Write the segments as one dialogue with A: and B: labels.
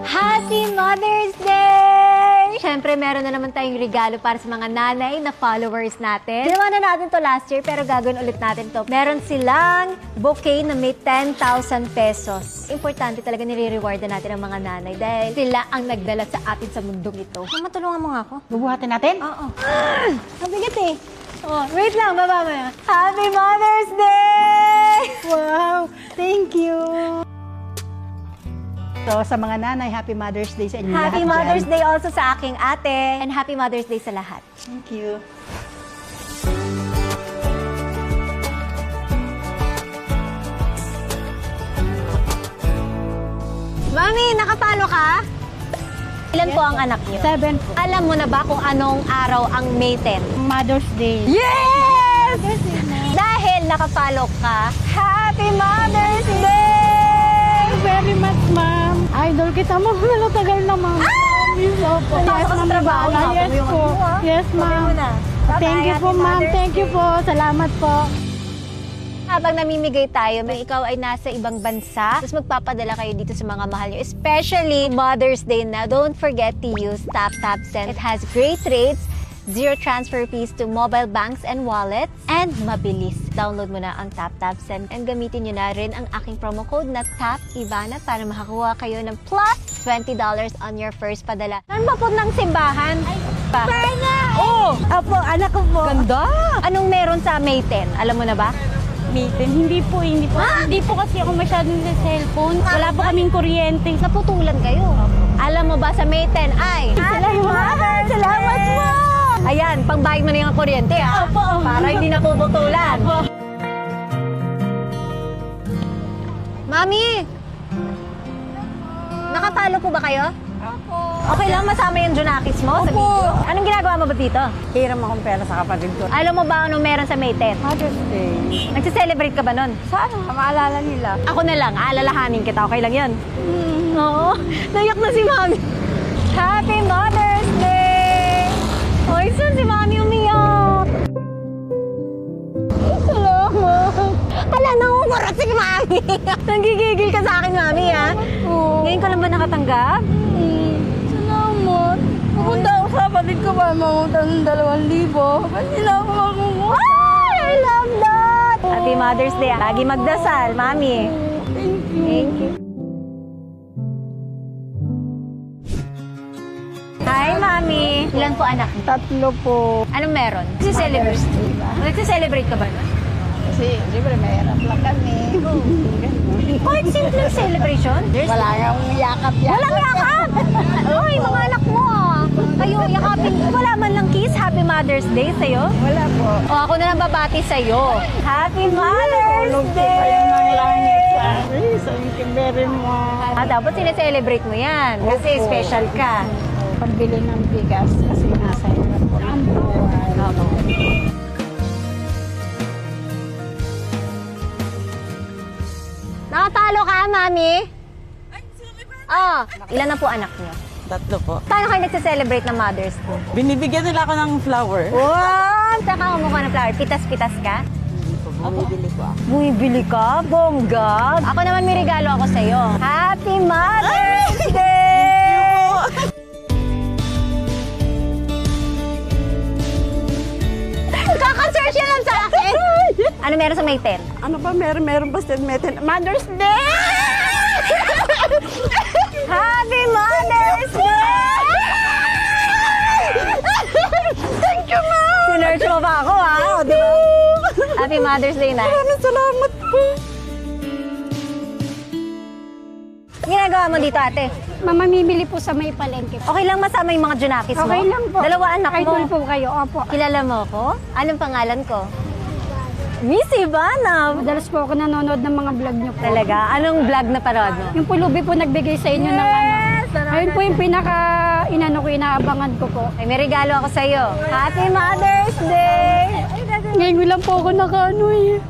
A: Happy Mother's Day! Siyempre, meron na naman tayong regalo para sa mga nanay na followers natin. Ginawa na natin to last year, pero gagawin ulit natin to. Meron silang bouquet na may 10,000 pesos. Importante talaga nire-rewardan natin ang mga nanay dahil sila ang nagdala sa atin sa mundong ito. Mama, tulungan mo nga ako.
B: Bubuhatin natin?
A: Oo. Mabigat eh. Oh, wait lang, baba mo yan. Happy Mother's Day!
B: Wow! Thank you! So, sa mga nanay, Happy Mother's Day sa inyo lahat
A: Happy
B: dyan.
A: Mother's Day also sa aking ate. And Happy Mother's Day sa lahat.
B: Thank you.
A: Mami, nakapalo ka? Ilan po ang anak niyo?
B: 7 po.
A: Alam mo na ba kung anong araw ang May 10?
B: Mother's Day.
A: Yes! Dahil nakapalo ka, Happy Mother's Day!
B: Very much, ma'am. Idol kita, ma'am. Tagal na, ma'am.
A: Pasok ka sa trabaho na.
B: Yes po. Yes, ma'am. Thank you po, ma'am. Thank you po. Salamat po.
A: Habang namimigay tayo, may ikaw ay nasa ibang bansa, tapos magpapadala kayo dito sa mga mahal nyo, especially Mother's Day na, don't forget to use TapTapSend. It has great rates, zero transfer fees to mobile banks and wallets, and mabilis. Download mo na ang TapTapSend and gamitin nyo na rin ang aking promo code na TAPIVANA para makakuha kayo ng plus $20 on your first padala. Saan ba po ng simbahan? Sana! Oh!
B: Opo, anak ko po.
A: Ganda! Anong meron sa May 10? Alam mo na ba?
B: Meeting. Hindi po. Hindi po kasi ako masyadong sa cellphone. Wala po kaming kuryente.
A: Naputulan kayo. Alam mo ba sa May 10 ay?
B: Salamat! Salamat po!
A: Ayan, pangbayad mo na yung kuryente ha?
B: Opo.
A: Para hindi napuputulan. Mami! Nakapalo po ba kayo?
B: Opo.
A: Okay lang masama yung Junakis mo sa video? Anong ginagawa mo ba dito?
B: Hiram akong pera sa kapatid ko.
A: Alam mo ba anong meron sa May 10?
B: Mother's Day.
A: Nagse-celebrate ka ba nun?
B: Sana maalala nila.
A: Ako na lang, aalalahanin kita. Okay lang yun? Oo. Nayak na si Mami. Happy Mother's Day! Oy, saan si Mami umiyak? Salamat. Ala, nangungurat si Mami. Nanggigigil ka sa akin, Mami, ha? Ngayon ka lang ba nakatanggap?
B: Salamat. Pupunta ako sa kapatid ko para mangutang ng 2,000. Ba't nila ako makungutang?
A: Ay, I love that! Happy Mother's Day. Lagi magdasal, Mami.
B: Thank you.
A: Thank you. Hi, Mami. Ilan po anak mo?
B: 3 po.
A: Anong meron? Nagsi-celebrate. Nagsi-celebrate ka ba?
B: Kasi, siyempre, mahirap lang kami.
A: Kahit simple celebration.
B: Wala nga yakap.
A: Walang yakap! Ay, mga anak mo ah. Kayo, yakapin. Wala man lang kiss. Happy Mother's Day sa'yo.
B: Wala po.
A: O, ako na lang babati sa'yo. Happy Mother's
B: Tulog po
A: Day!
B: kayo ng langit sa akin. Thank you very much.
A: Dapat sineselebrate mo yan. Kasi
B: Opo.
A: special ka.
B: Pambili ng bigas kasi nasa hirap po ng buhay.
A: Nakatalo ka, Mami? Oh, ilan na po anak niyo?
C: 3 po.
A: Paano kayo nagse-celebrate ng Mother's Day?
C: Binibigyan nila ako ng flower.
A: Wow! Saan ka kumukuha ng flower? Pitas-pitas ka?
C: Bumibili ko ako.
A: Bumibili ka? Bongga! Ako naman may regalo ako sa'yo. Happy Mother's Day! Kaka-search yan lang sa akin! Ano meron sa May 10?
C: Ano ba meron pa Mother's Day?
A: Happy Mother's Day!
C: Thank you, ma'am!
A: Sinerch mo pa ako, ha? O, di ba? Happy Mother's Day na.
C: Maraming salamat po.
A: Ginagawa mo dito, ate?
B: Mamamimili po sa may palengke.
A: Okay lang masama yung mga Junakis mo?
B: Okay lang po.
A: Dalawa anak mo?
B: Idol po kayo, opo.
A: Kilala mo ako? Anong pangalan ko? Miss Ivana!
B: Madalas po ako nanonood ng mga vlog niyo po.
A: Talaga? Anong vlog na parod mo?
B: Yung pulubi po nagbigay sa inyo ng ano. Ayun po yung inaabangan ko po.
A: Ay, may regalo ako sa'yo. Happy Mother's Day!
B: Ngayon lang po ako nakaano eh.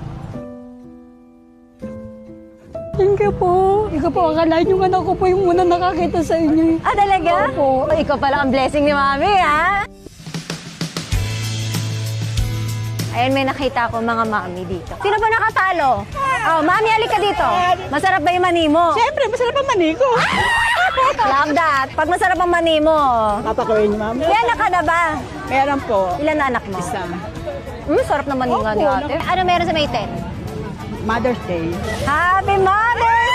B: Thank you po. Ikaw po, akalain yung anak ko po yung muna nakakita sa inyo.
A: Ah, talaga?
B: Opo.
A: Ikaw pala ang blessing ni Mami, ha? Ayan, may nakita ko mga mami dito. Sino ba nakatalo? Oh, mami, halika dito. Masarap ba yung mani mo?
C: Siyempre, masarap ang mani ko.
A: Love that. Pag masarap ang mani mo.
C: Papakuin niyo, ma'am.
A: Yan, naka na ba?
C: Meron po.
A: Ilan na anak mo?
C: Isa.
A: Sarap na mani nga ni ate. Ano meron sa May 10?
C: Mother's Day.
A: Happy Mother's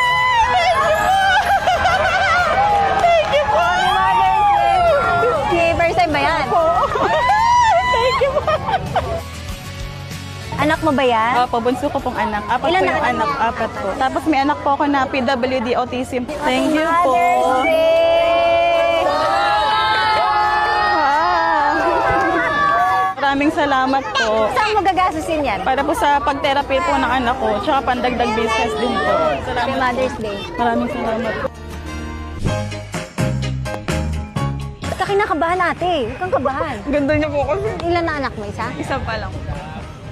A: Day!
C: Thank you po.
A: Happy Mother's Day! First time ba yan?
C: Thank you po.
A: Anak mo ba yan?
B: Opo, bunso ko pong anak. Apat
A: Ilan
B: po
A: na
B: yung
A: anak
B: anak.
A: mo?
B: Apat po. Tapos may anak po ako na PWD autism. Thank you po.
A: Mother's Day!
B: Maraming salamat po.
A: Saan mo gagastusin yan?
B: Para po sa pag-therapy po ng anak ko, tsaka pandagdag business din po.
A: Happy Mother's Day.
B: Maraming salamat po.
A: Ba't ka kinakabahan ate? Huwag kang kabahan.
B: Ganda niyo po kasi.
A: Ilan na anak mo? Isa?
B: Isa pa lang.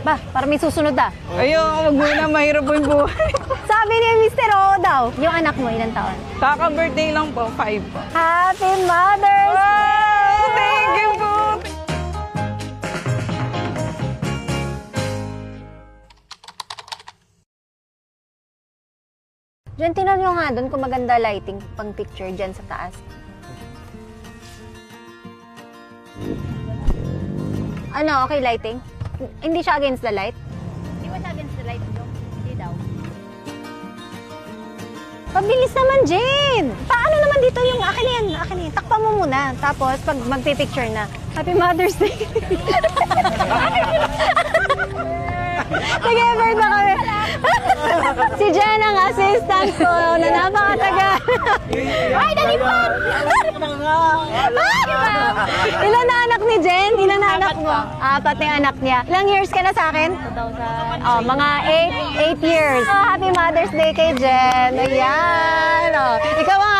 A: Ba, para may susunod ah.
B: Ayun, wag mo na, mahirap po yung buhay.
A: Sabi ni Mr. O daw. Yung anak mo, ilang taon?
B: Kaka-birthday lang po, 5 po.
A: Happy Mother's Day!
B: Thank you po!
A: Diyan, tinan nyo nga doon kung maganda lighting pang picture dyan sa taas. Ano, okay lighting? Hindi siya against the light? Hindi mo siya against the light, no? Hindi daw. Pabilis naman, Jane! Paano naman dito yung akin na yan? Akin na yan. Takpan mo muna. Tapos, pag magpipicture na, Happy Mother's Day! Nag-effort na kami. Si Jen ang assistant ko na napakatagal. Ay, nalipad! Ilan na anak ni Jen? Ilan na anak mo? Apat na yung anak niya. Ilang years ka na sa akin? 2000. Oh, mga 8 years. Oh, happy Mother's Day kay Jen. Ayan. Oh. Ikaw ang